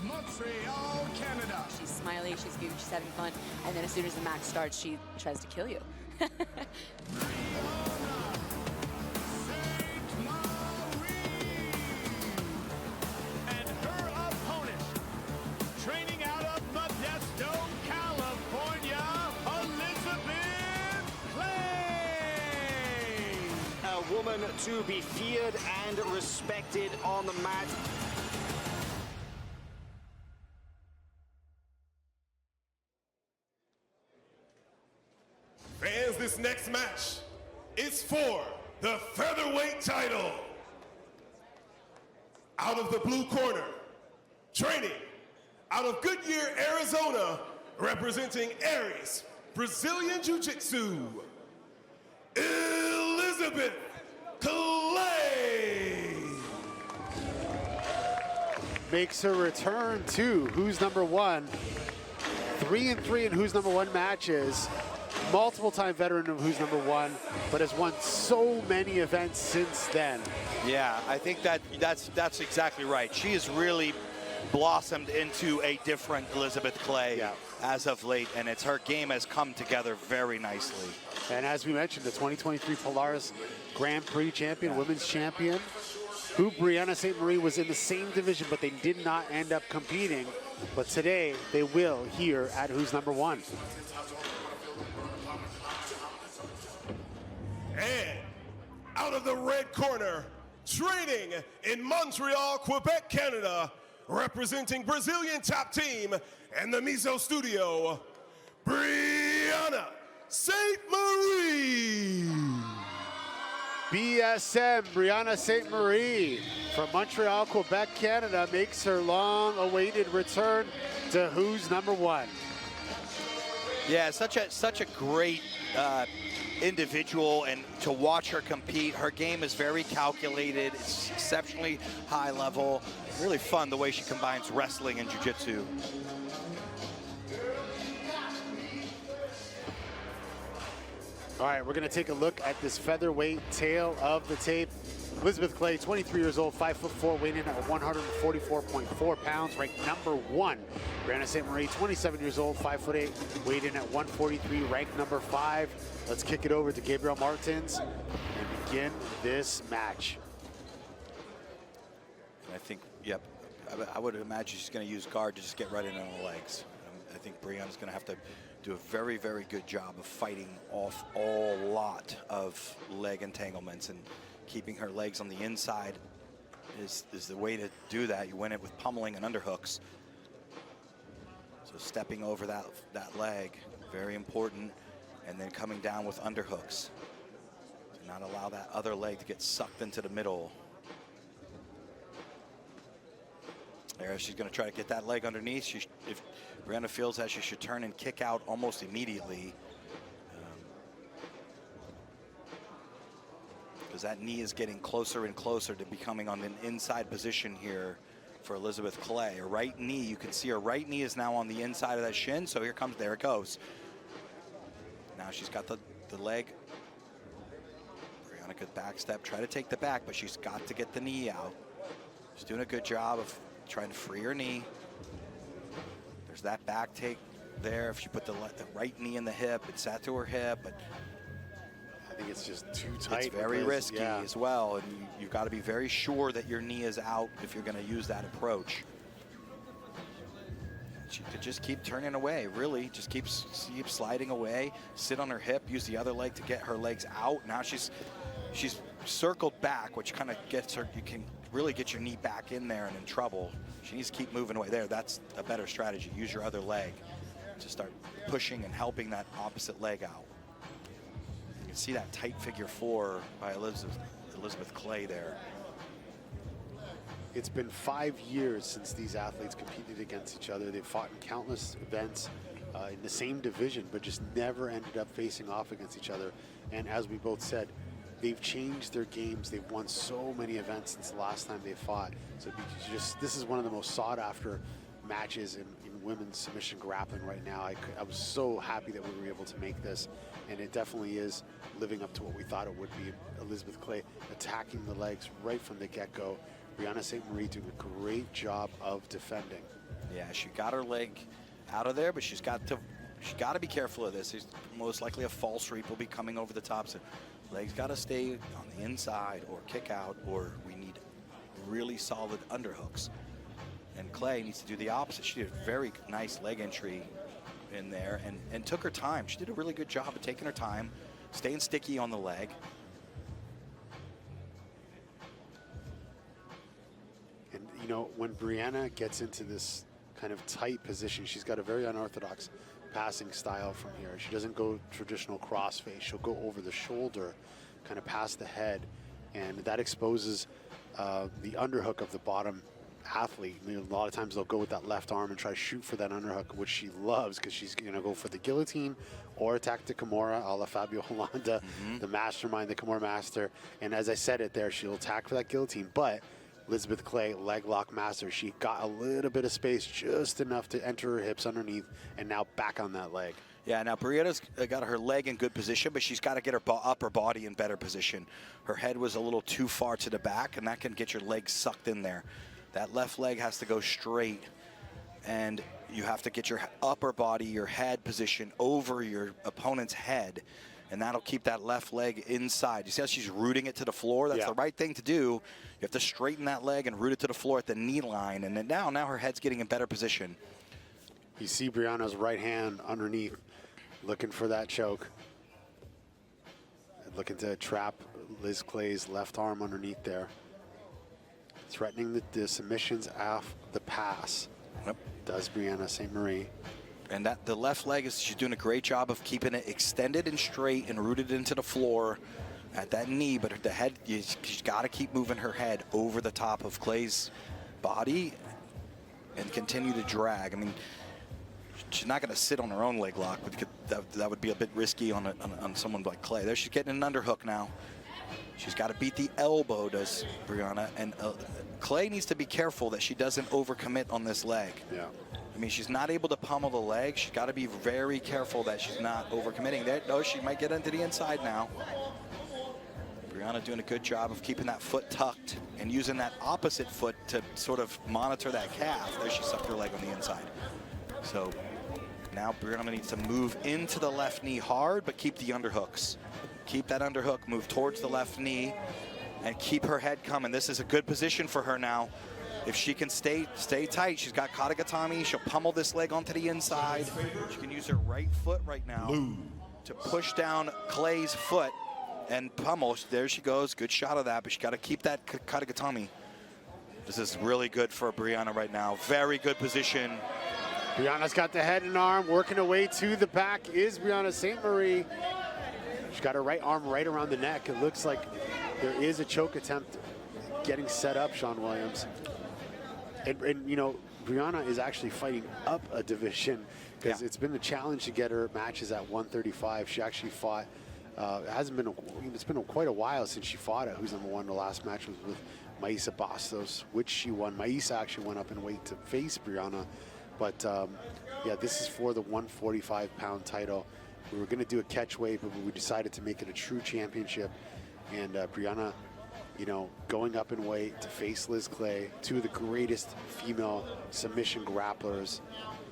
Montreal, Canada. She's smiling, she's having fun, and then as soon as the match starts, she tries to kill you. And her opponent, training out of Modesto, California, Elisabeth Clay. A woman to be feared and respected on the mat. Fans, this next match is for the featherweight title. Out of the blue corner, training out of Goodyear, Arizona, representing Aries, Brazilian Jiu-Jitsu, Elisabeth Clay. Makes her return to Who's Number One. 3-3 in Who's Number One matches. Multiple-time veteran of Who's Number One, but has won so many events since then. Yeah, I think that's exactly right. She has really blossomed into a different Elisabeth Clay as of late, and her game has come together very nicely. And as we mentioned, the 2023 Polaris Grand Prix champion, women's champion, who Brianna Ste-Marie was in the same division, but they did not end up competing. But today, they will here at Who's Number One. And out of the red corner, training in Montreal, Quebec, Canada, representing Brazilian top team and the Miso Studio, Brianna Ste-Marie. BSM, Brianna Ste-Marie from Montreal, Quebec, Canada, makes her long-awaited return to Who's Number One. Yeah, such a great individual, and to watch her compete, her game is very calculated. It's exceptionally high level. Really fun the way she combines wrestling and jiu-jitsu. All right, we're gonna take a look at this featherweight tail of the tape. Elisabeth Clay, 23 years old, 5'4", weighing in at 144.4 pounds, ranked number 1. Brianna Ste-Marie, 27 years old, 5'8", weighed in at 143, ranked number 5. Let's kick it over to Gabriel Martins and begin this match. I think, yep, I would imagine she's going to use guard to just get right in on the legs. I think Brianna's going to have to do a very, very good job of fighting off a lot of leg entanglements, and keeping her legs on the inside is the way to do that. You win it with pummeling and underhooks. So stepping over that leg, very important, and then coming down with underhooks to not allow that other leg to get sucked into the middle. There, she's going to try to get that leg underneath. If Brianna feels that, she should turn and kick out almost immediately. Because that knee is getting closer and closer to becoming on an inside position here for Elisabeth Clay. Her right knee, you can see her right knee is now on the inside of that shin, so there it goes. Now she's got the leg. Brianna could back step, try to take the back, but she's got to get the knee out. She's doing a good job of trying to free her knee. There's that back take there. If she put the right knee in the hip, it sat to her hip, but I think it's just too tight. it's very risky as well, and you've got to be very sure that your knee is out if you're going to use that approach. She could just keep turning away, really. Just keep sliding away, sit on her hip, use the other leg to get her legs out. Now she's circled back, which kind of gets her, you can really get your knee back in there and in trouble. She needs to keep moving away. There, that's a better strategy. Use your other leg to start pushing and helping that opposite leg out. You can see that tight figure 4 by Elisabeth Clay there. It's been 5 years since these athletes competed against each other. They've fought in countless events in the same division, but just never ended up facing off against each other. And as we both said, they've changed their games. They've won so many events since the last time they fought. So this is one of the most sought after matches in women's submission grappling right now. I was so happy that we were able to make this, and it definitely is living up to what we thought it would be. Elisabeth Clay attacking the legs right from the get-go. Brianna Ste-Marie doing a great job of defending. Yeah, she got her leg out of there, but she's got to be careful of this. There's most likely a false reap will be coming over the top. So legs got to stay on the inside or kick out, or we need really solid underhooks. And Clay needs to do the opposite. She did a very nice leg entry in there and took her time. She did a really good job of taking her time, staying sticky on the leg. And, you know, when Brianna gets into this kind of tight position, she's got a very unorthodox passing style from here. She doesn't go traditional crossface. She'll go over the shoulder, kind of past the head, and that exposes the underhook of the bottom athlete. You know, a lot of times they'll go with that left arm and try to shoot for that underhook, which she loves because she's going to go for the guillotine or attack the Kimura, a la Fabio Holanda, the mastermind, the Kimura master. And as I said it there, she'll attack for that guillotine, but Elisabeth Clay, leg lock master. She got a little bit of space, just enough to enter her hips underneath, and now back on that leg. Yeah, now Brianna's got her leg in good position, but she's got to get her upper body in better position. Her head was a little too far to the back, and that can get your leg sucked in there. That left leg has to go straight, and you have to get your upper body, your head position over your opponent's head, and that'll keep that left leg inside. You see how she's rooting it to the floor? That's the right thing to do. You have to straighten that leg and root it to the floor at the knee line, and then now her head's getting in better position. You see Brianna's right hand underneath, looking for that choke. Looking to trap Liz Clay's left arm underneath there. Threatening the submissions off the pass. Yep. Does Brianna Ste-Marie. And that the left leg, she's doing a great job of keeping it extended and straight and rooted into the floor at that knee, but the head, she's got to keep moving her head over the top of Clay's body and continue to drag. I mean, she's not going to sit on her own leg lock, but that would be a bit risky on someone like Clay. There, she's getting an underhook now. She's got to beat the elbow, does Brianna, and Clay needs to be careful that she doesn't overcommit on this leg. Yeah. I mean, she's not able to pummel the leg. She's got to be very careful that she's not overcommitting. There, no, she might get into the inside now. Brianna doing a good job of keeping that foot tucked and using that opposite foot to sort of monitor that calf. There, she sucked her leg on the inside. So now Brianna needs to move into the left knee hard, but keep the underhooks. Keep that underhook, move towards the left knee, and keep her head coming. This is a good position for her now. If she can stay tight, she's got Katagatami. She'll pummel this leg onto the inside. She can use her right foot right now to push down Clay's foot and pummel. There she goes. Good shot of that, but she got to keep that Katagatami. This is really good for Brianna right now. Very good position. Brianna's got the head and arm working her way to the back. Is Brianna Ste-Marie. She's got her right arm right around the neck. It looks like there is a choke attempt getting set up, Sean Williams. And you know, Brianna is actually fighting up a division because it's been a challenge to get her matches at 135. She actually fought, it's been quite a while since she fought at Who's Number One. The last match was with Maisa Bastos, which she won. Maisa actually went up in weight to face Brianna. But yeah, this is for the 145-pound title. We were going to do a catch weight, but we decided to make it a true championship. And Brianna, you know, going up in weight to face Liz Clay, two of the greatest female submission grapplers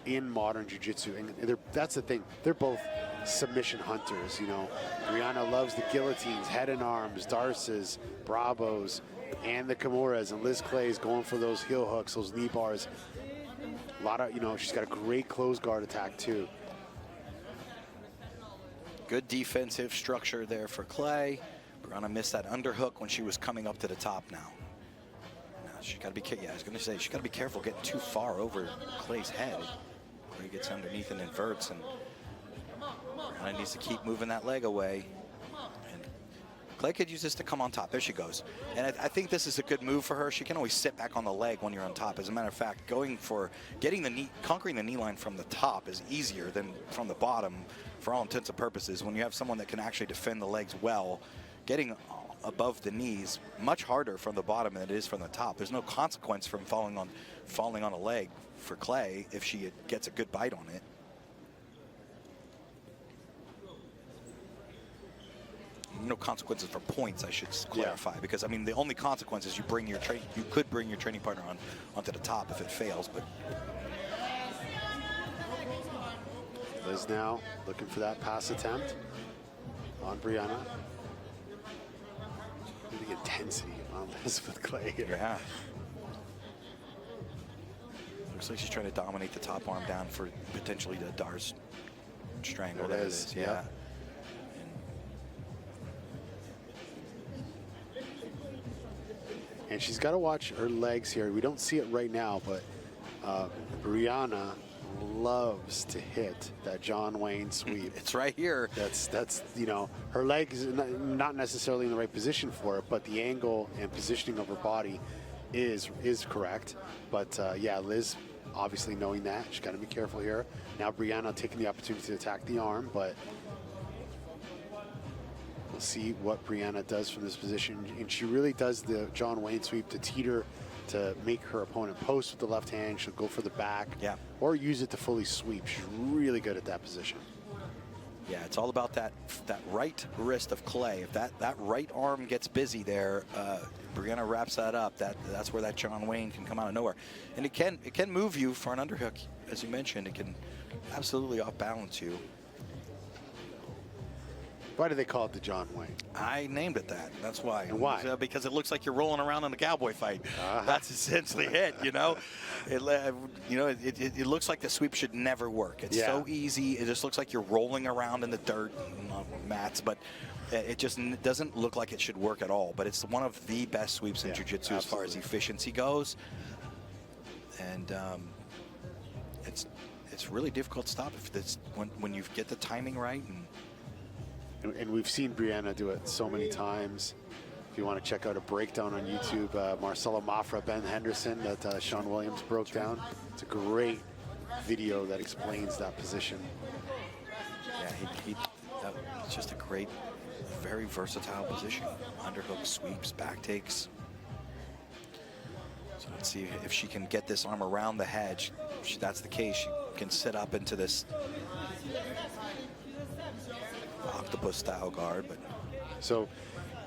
in modern jiu-jitsu. And that's the thing, they're both submission hunters, you know. Brianna loves the guillotines, head and arms, darces, bravos, and the Kimuras. And Liz Clay is going for those heel hooks, those knee bars. A lot of, you know, she's got a great close guard attack too. Good defensive structure there for Clay. Brianna missed that underhook when she was coming up to the top now. She's got to be, I was going to say, she's got to be careful getting too far over Clay's head. Clay gets underneath and inverts, and Brianna needs to keep moving that leg away. And Clay could use this to come on top. There she goes. And I think this is a good move for her. She can always sit back on the leg when you're on top. As a matter of fact, conquering the knee line from the top is easier than from the bottom for all intents and purposes. When you have someone that can actually defend the legs well, getting above the knees much harder from the bottom than it is from the top. There's no consequence from falling on a leg for Clay if she gets a good bite on it. No consequences for points, I should clarify, because I mean the only consequence is you could bring your training partner onto the top if it fails, but Liz now looking for that pass attempt on Brianna. The intensity on Elisabeth Clay here. Yeah. Looks like she's trying to dominate the top arm down for potentially the Dar's strangle. There it is. Yeah. Yep. And she's got to watch her legs here. We don't see it right now, but Brianna loves to hit that John Wayne sweep. It's right here. That's you know, her leg is not necessarily in the right position for it, but the angle and positioning of her body is correct. But yeah, Liz obviously knowing that, she's got to be careful here. Now Brianna taking the opportunity to attack the arm, but we'll see what Brianna does from this position. And she really does the John Wayne sweep to teeter, to make her opponent post with the left hand. She'll go for the back, yeah, or use it to fully sweep. She's really good at that position. Yeah, it's all about that right wrist of Clay. If that right arm gets busy there, Brianna wraps that up. That's where that John Wayne can come out of nowhere, and it can move you for an underhook, as you mentioned. It can absolutely off balance you. Why do they call it the John Wayne? I named it that. That's why. And why? Because it looks like you're rolling around in a cowboy fight. That's essentially it. You know, it looks like the sweep should never work. It's so easy. It just looks like you're rolling around in the dirt mats, but it just doesn't look like it should work at all. But it's one of the best sweeps in jiu-jitsu as far as efficiency goes, and it's really difficult to stop if it's when you get the timing right. And we've seen Brianna do it so many times. If you want to check out a breakdown on YouTube, Marcelo Mafra, Ben Henderson, that Sean Williams broke down. It's a great video that explains that position. Yeah, it's just a great, very versatile position. Underhook, sweeps, back takes. So let's see if she can get this arm around the head. If that's the case, she can sit up into this octopus style guard. But so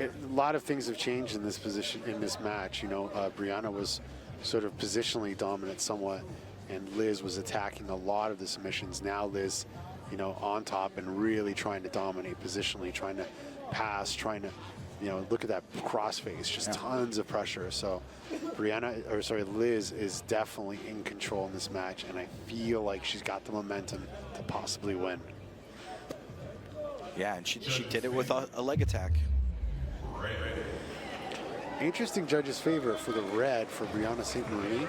a lot of things have changed in this position, in this match. You know, Brianna was sort of positionally dominant somewhat, and Liz was attacking a lot of the submissions. Now Liz, you know, on top and really trying to dominate positionally, trying to pass, trying to, you know, look at that crossface, just tons of pressure. So Liz is definitely in control in this match, and I feel like she's got the momentum to possibly win. Yeah, and she did it with a leg attack. Interesting judge's favor for the red for Brianna Ste-Marie.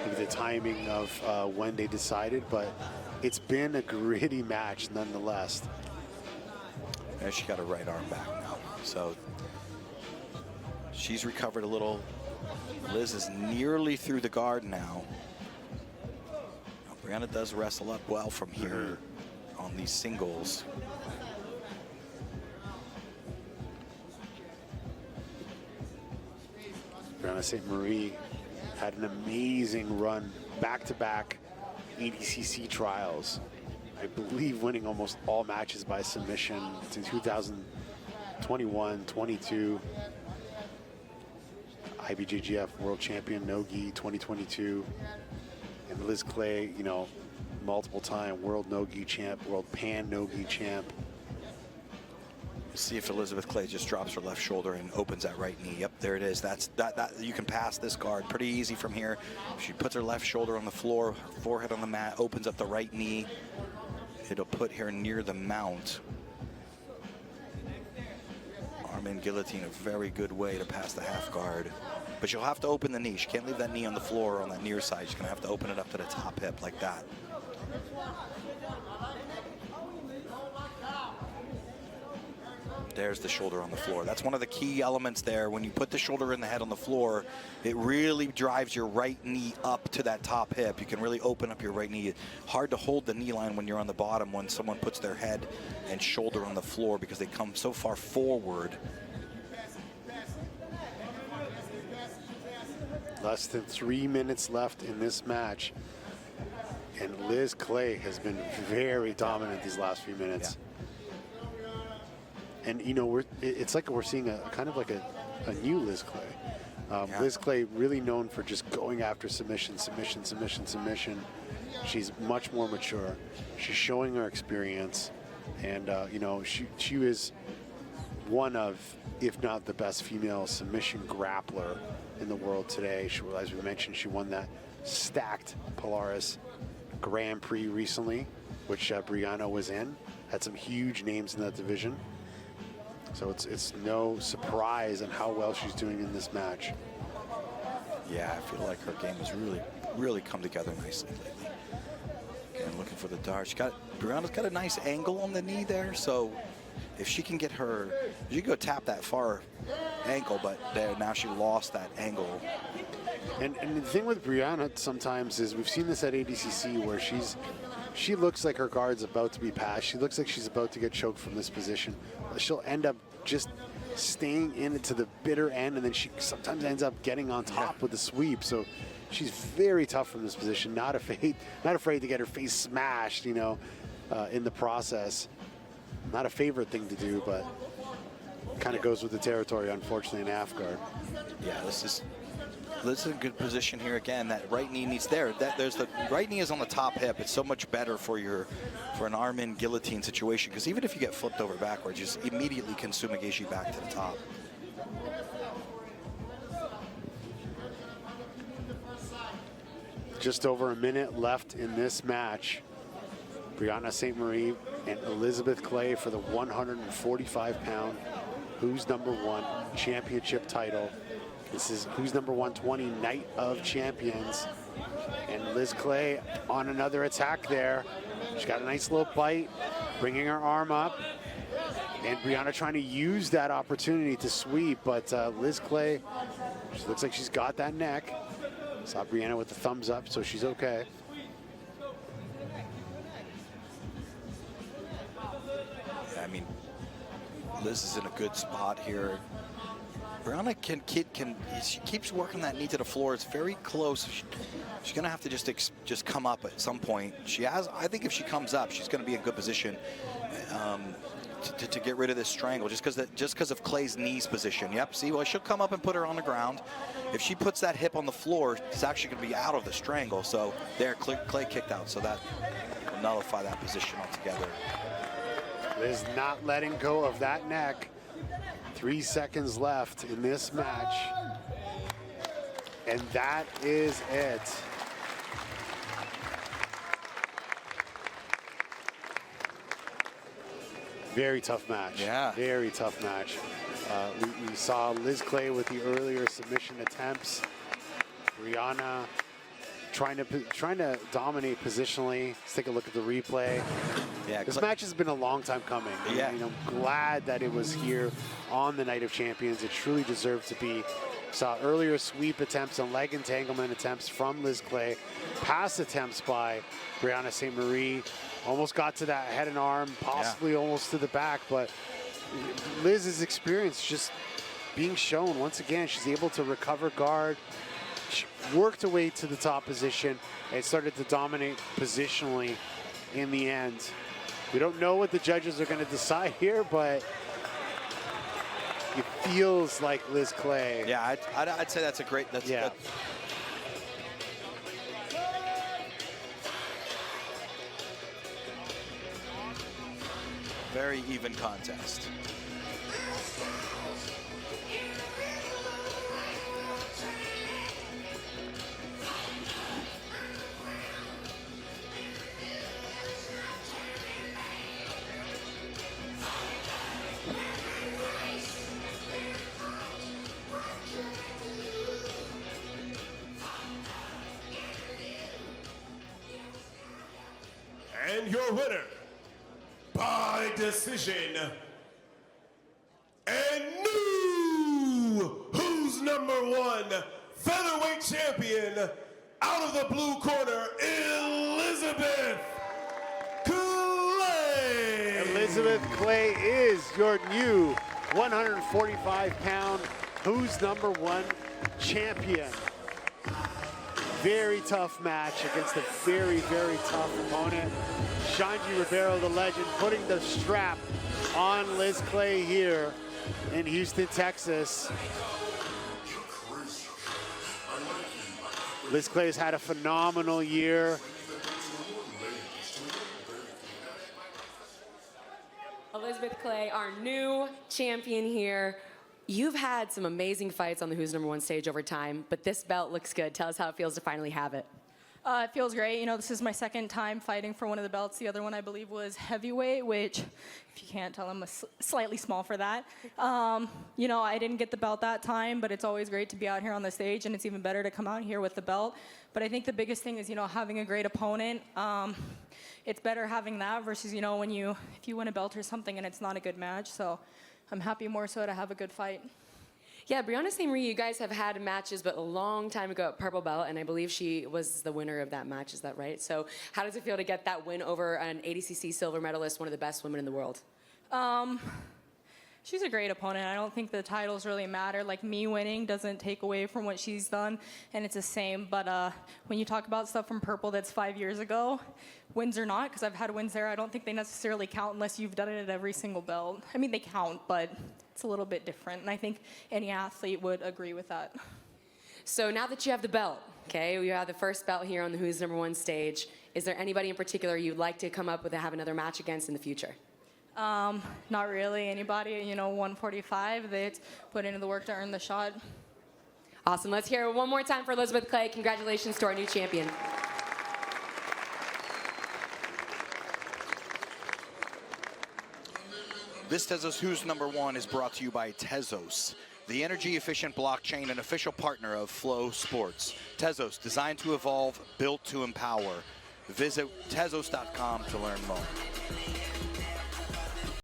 Maybe the timing of when they decided, but it's been a gritty match nonetheless. And she got her right arm back now. So she's recovered a little. Liz is nearly through the guard now. Brianna does wrestle up well from here on these singles. Brianna Ste-Marie had an amazing run, back-to-back ADCC trials. I believe winning almost all matches by submission in 2021, 22. IBJJF World Champion No-Gi 2022. And Liz Clay, you know, multiple-time World No-Gi champ, World Pan No-Gi champ. See if Elisabeth Clay just drops her left shoulder and opens that right knee. Yep, there it is. That you can pass this guard pretty easy from here. She puts her left shoulder on the floor, her forehead on the mat, opens up the right knee. It'll put her near the mount. Arm in guillotine, a very good way to pass the half guard. But she'll have to open the knee. She can't leave that knee on the floor on that near side. She's gonna have to open it up to the top hip like that. There's the shoulder on the floor. That's one of the key elements there. When you put the shoulder and the head on the floor, it really drives your right knee up to that top hip. You can really open up your right knee. Hard to hold the knee line when you're on the bottom when someone puts their head and shoulder on the floor because they come so far forward. Less than 3 minutes left in this match. And Liz Clay has been very dominant these last few minutes. Yeah. And, you know, it's like we're seeing a kind of like a new Liz Clay. Liz Clay really known for just going after submission. She's much more mature. She's showing her experience, and you know, she is one of, if not the best female submission grappler in the world today. She, as we mentioned, she won that stacked Polaris Grand Prix recently, which Brianna was in. Had some huge names in that division. So it's no surprise on how well she's doing in this match. Yeah, I feel like her game has really come together nicely lately. Again, looking for the dart. Brianna's got a nice angle on the knee there, so if she can get her, she can go tap that far ankle, but there now she lost that angle. And the thing with Brianna sometimes is, we've seen this at ADCC where she looks like her guard's about to be passed. She looks like she's about to get choked from this position. She'll end up just staying in it to the bitter end, and then she sometimes ends up getting on top with the sweep. So she's very tough from this position, not afraid to get her face smashed, you know, in the process. Not a favorite thing to do, but kind of goes with the territory, unfortunately, in half guard. Yeah, this is a good position here again. That right knee needs there's the right knee is on the top hip. It's so much better for an arm-in guillotine situation, because even if you get flipped over backwards, you just immediately can Sumigeshi back to the top. Just over a minute left in this match. Brianna Ste-Marie and Elisabeth Clay for the 145-pound Who's Number One championship title. This is Who's Number 120 Night of Champions. And Liz Clay on another attack there. She's got a nice little bite, bringing her arm up. And Brianna trying to use that opportunity to sweep, but Liz Clay, she looks like she's got that neck. Saw Brianna with the thumbs up, so she's okay. I mean, Liz is in a good spot here. Brianna she keeps working that knee to the floor. It's very close. She's gonna have to just come up at some point. I think if she comes up, she's gonna be in good position to get rid of this strangle, just because of Clay's knees position. Yep, see, well, she'll come up and put her on the ground. If she puts that hip on the floor, it's actually gonna be out of the strangle. So there, Clay kicked out, so that will nullify that position altogether. Liz not letting go of that neck. 3 seconds left in this match. And that is it. Very tough match. Yeah. Very tough match. We saw Liz Clay with the earlier submission attempts. Brianna trying to dominate positionally. Let's take a look at the replay. Yeah, this match has been a long time coming. Yeah. And I'm glad that it was here on the Night of Champions. It truly deserved to be. Saw earlier sweep attempts and leg entanglement attempts from Liz Clay. Pass attempts by Brianna Ste-Marie. Almost got to that head and arm, possibly almost to the back, but Liz's experience just being shown once again. She's able to recover guard. She worked her way to the top position and started to dominate positionally in the end. We don't know what the judges are going to decide here, but it feels like Liz Clay. Yeah, I'd say that's a great. Very even contest. And your winner, by decision, and new Who's Number One featherweight champion, out of the blue corner, Elisabeth Clay. Elisabeth Clay is your new 145-pound Who's Number One champion. Very tough match against a very, very tough opponent. Shanji Ribeiro, the legend, putting the strap on Liz Clay here in Houston, Texas. Liz Clay has had a phenomenal year. Elisabeth Clay, our new champion here. You've had some amazing fights on the Who's Number One stage over time, but this belt looks good. Tell us how it feels to finally have it. It feels great. You know, this is my second time fighting for one of the belts. The other one, I believe, was heavyweight, which, if you can't tell, I'm slightly small for that. You know, I didn't get the belt that time, but it's always great to be out here on the stage, and it's even better to come out here with the belt. But I think the biggest thing is, you know, having a great opponent. It's better having that versus, you know, if you win a belt or something and it's not a good match. So I'm happy more so to have a good fight. Yeah, Brianna, Ste-Marie, you guys have had matches, but a long time ago at Purple Belt, and I believe she was the winner of that match. Is that right? So how does it feel to get that win over an ADCC silver medalist, one of the best women in the world? She's a great opponent. I don't think the titles really matter. Like, me winning doesn't take away from what she's done, and it's the same. But when you talk about stuff from Purple that's 5 years ago, wins or not, because I've had wins there, I don't think they necessarily count unless you've done it at every single belt. I mean, they count, but it's a little bit different, and I think any athlete would agree with that. So now that you have the belt, okay, you have the first belt here on the Who's Number One stage, is there anybody in particular you'd like to come up with and have another match against in the future? Not really. Anybody, you know, 145 that's put into the work to earn the shot. Awesome. Let's hear it one more time for Elisabeth Clay. Congratulations to our new champion. This Tezos Who's Number One is brought to you by Tezos, the energy-efficient blockchain and official partner of Flow Sports. Tezos, designed to evolve, built to empower. Visit Tezos.com to learn more.